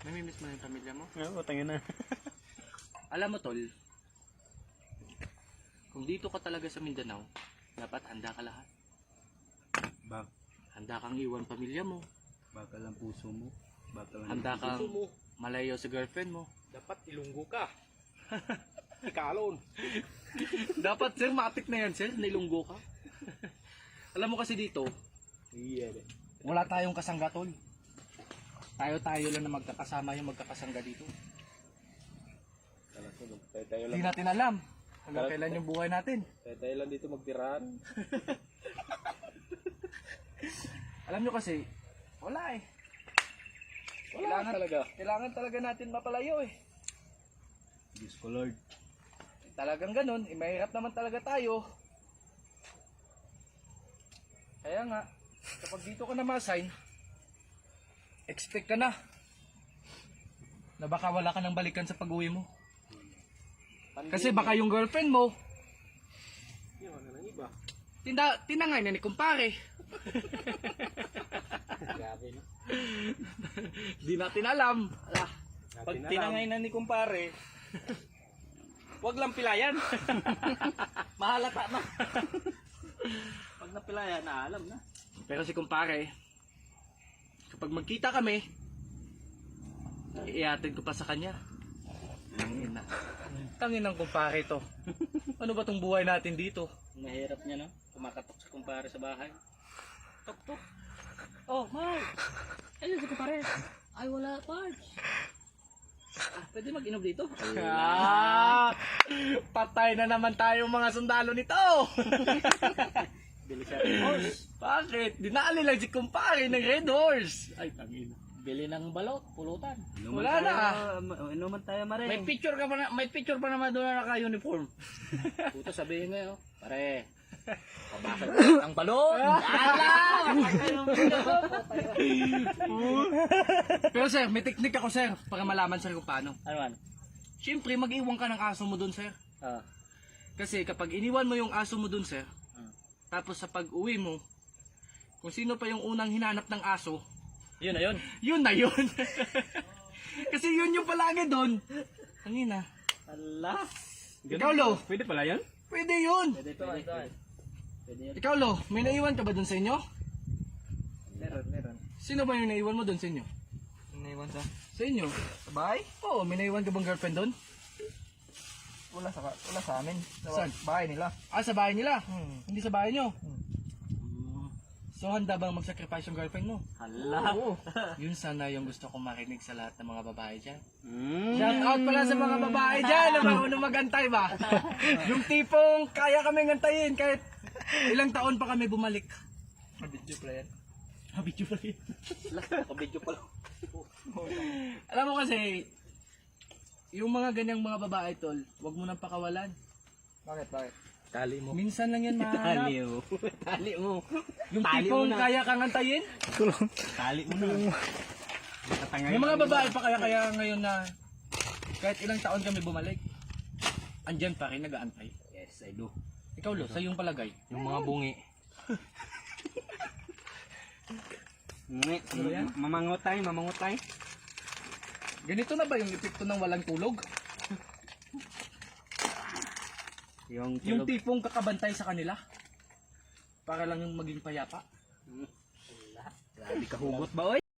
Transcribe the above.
Namimiss mo na yung pamilya mo? Oo, tangin na. Alam mo tol, kung dito ka talaga sa Mindanao, dapat handa ka lahat. Bak, Handa kang iwan pamilya mo. bakal ang puso mo. Bakal ang Handa kang Puso mo. malayo sa girlfriend mo. Dapat ilunggo ka. Ikalon. Dapat sir, matik na yan sir, nilunggo ka. Alam mo kasi dito, Iya. wala tayong kasangga tol. Tayo lang na magkakasama yung magkakasangga dito. Tayo Hindi lang. natin alam hanggang kailan yung buhay natin. Tayo lang dito magtirahan. Alam nyo kasi, wala eh. Wala talaga. Kailangan talaga natin mapalayo eh. Diyos ko Lord. Talagang ganun, eh, mahirap naman talaga tayo. Kaya nga, kapag dito ka na ma-assign, expect ka na baka wala ka nang balikan sa pag-uwi mo. Kasi baka yung girlfriend mo, Yung ano ng iba. tinangay na ni kumpare. Grabe no. Di natin alam. Ala, Pag tinangay na ni kumpare, wag lang pilayan. Mahalata na. Pag napilayan, alam na. pero si kumpare, kapag magkita kami, iatid ko pa sa kanya. Tangin ng kumpare to. Ano ba tong buhay natin dito? Mahirap niya, no? Kumakatok sa kumpare sa bahay. Tok. Oh, Mark. Ayun si kumpare. Ay, wala, Pards. Pwede mag-inom dito? Patay na naman tayo mga sundalo nito. Bili sa Red Horse. Bakit? Dinali lang si kumpare ng Red Horse. Ay, tangin. Bili ng balot, pulutan. Wala na. Inuman tayo, Mare. May picture pa naman doon na naka-uniform. Puto, sabihin ngayon, pare. Pabakal ang balot. Pero sir, may technique ako sir para malaman sir kung paano. Ano man? Siyempre, mag-iwan ka ng aso mo doon sir. Kasi kapag iniwan mo yung aso mo doon sir, tapos sa pag-uwi mo, kung sino pa yung unang hinanap ng aso, Yun na yun. yun na yun. Kasi yun yung palagi doon. Hangin na. Allah. Ikaw Lo, Pwede pala yan? pwede yun. Pwede. Pwede yan. Ikaw Lo, may naiwan ka ba doon sa inyo? Meron. Sino ba yung naiwan mo doon sa inyo? Naiwan sa Sa inyo? Sa bahay? Oo, may naiwan ka bang girlfriend doon? wala sa amin. Saan? Bahay nila. Ah, sa bahay nila? Hindi sa bahay nyo? So handa bang mag-sacrifice yung girlfriend mo? Allah. Oo. Yun sana yung gusto kong marinig sa lahat ng mga babae dyan. Mm. Shout out pala sa mga babae dyan na marunong magantay ba? Yung tipong kaya kaming antayin kahit ilang taon pa kami bumalik. Video player. Habidyo pa rin. Kabidyo pala. Alam mo kasi, yung mga ganyang mga babae tol, wag mo nang pakawalan. Bakit? Tali mo. Minsan lang yan mahanap. mo. Tali mo. Yung Tali tipong mo na. kaya kang antayin. Tali mo na. Yung mga babae pa kaya ngayon na kahit ilang taon kami bumalik, andyan pa rin nag-aantay. Yes, I do. Ikaw Lo, sa iyong palagay. Yung mga bungi. Mamangutay. Ganito na ba yung epekto ng walang tulog? Yung Yung tipong kakabantay sa kanila? Para lang yung maging payapa? Grabe ka hugot ba, oy?